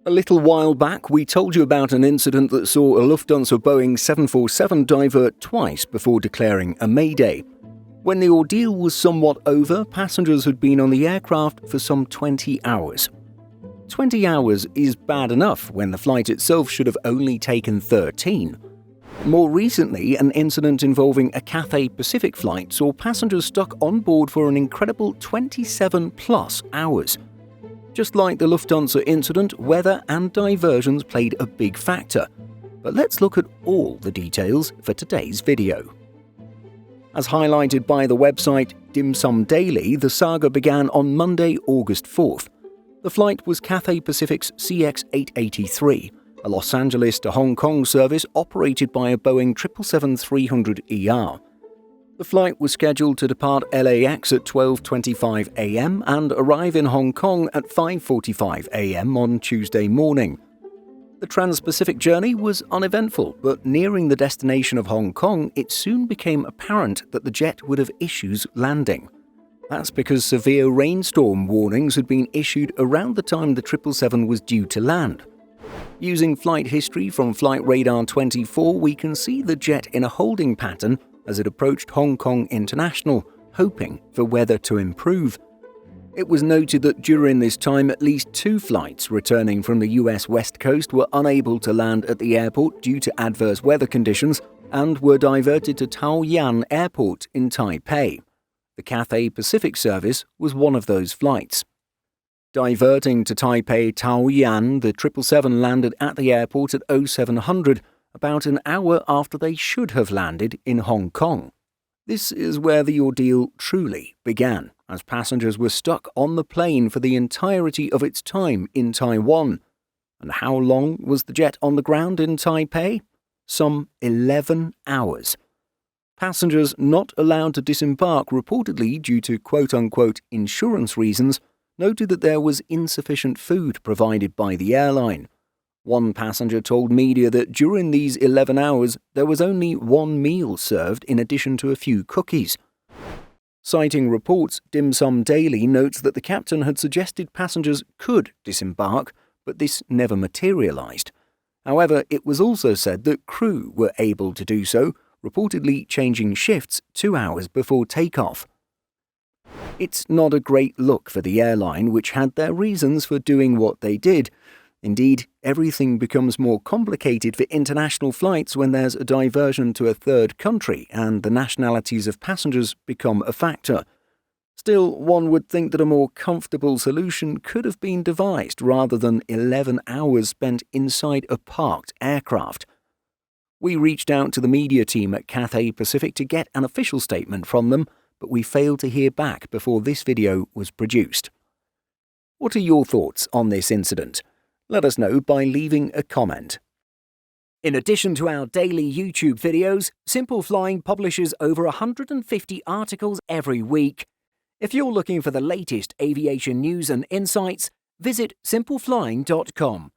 A little while back, we told you about an incident that saw a Lufthansa Boeing 747 divert twice before declaring a mayday. When the ordeal was somewhat over, passengers had been on the aircraft for some 20 hours. 20 hours is bad enough when the flight itself should have only taken 13. More recently, an incident involving a Cathay Pacific flight saw passengers stuck on board for an incredible 27+ hours. Just like the Lufthansa incident, weather and diversions played a big factor. But let's look at all the details for today's video. As highlighted by the website Dim Sum Daily, the saga began on Monday, August 4th. The flight was Cathay Pacific's CX-883, a Los Angeles to Hong Kong service operated by a Boeing 777-300ER. The flight was scheduled to depart LAX at 12:25 a.m. and arrive in Hong Kong at 5:45 a.m. on Tuesday morning. The trans-Pacific journey was uneventful, but nearing the destination of Hong Kong, it soon became apparent that the jet would have issues landing. That's because severe rainstorm warnings had been issued around the time the 777 was due to land. Using flight history from Flight Radar 24, we can see the jet in a holding pattern as it approached Hong Kong International, hoping for weather to improve. It was noted that during this time at least 2 flights returning from the US West Coast were unable to land at the airport due to adverse weather conditions and were diverted to Taoyuan Airport in Taipei. The Cathay Pacific service was one of those flights. Diverting to Taipei Taoyuan, the 777 landed at the airport at 0700, about an hour after they should have landed in Hong Kong. This is where the ordeal truly began, as passengers were stuck on the plane for the entirety of its time in Taiwan. And how long was the jet on the ground in Taipei? Some 11 hours. Passengers not allowed to disembark, reportedly due to quote-unquote insurance reasons, noted that there was insufficient food provided by the airline. One passenger told media that during these 11 hours, there was only one meal served in addition to a few cookies. Citing reports, Dim Sum Daily notes that the captain had suggested passengers could disembark, but this never materialized. However, it was also said that crew were able to do so, reportedly changing shifts 2 hours before takeoff. It's not a great look for the airline, which had their reasons for doing what they did. Indeed, everything becomes more complicated for international flights when there's a diversion to a third country and the nationalities of passengers become a factor. Still, one would think that a more comfortable solution could have been devised rather than 11 hours spent inside a parked aircraft. We reached out to the media team at Cathay Pacific to get an official statement from them, but we failed to hear back before this video was produced. What are your thoughts on this incident? Let us know by leaving a comment. In addition to our daily YouTube videos, Simple Flying publishes over 150 articles every week. If you're looking for the latest aviation news and insights, visit simpleflying.com.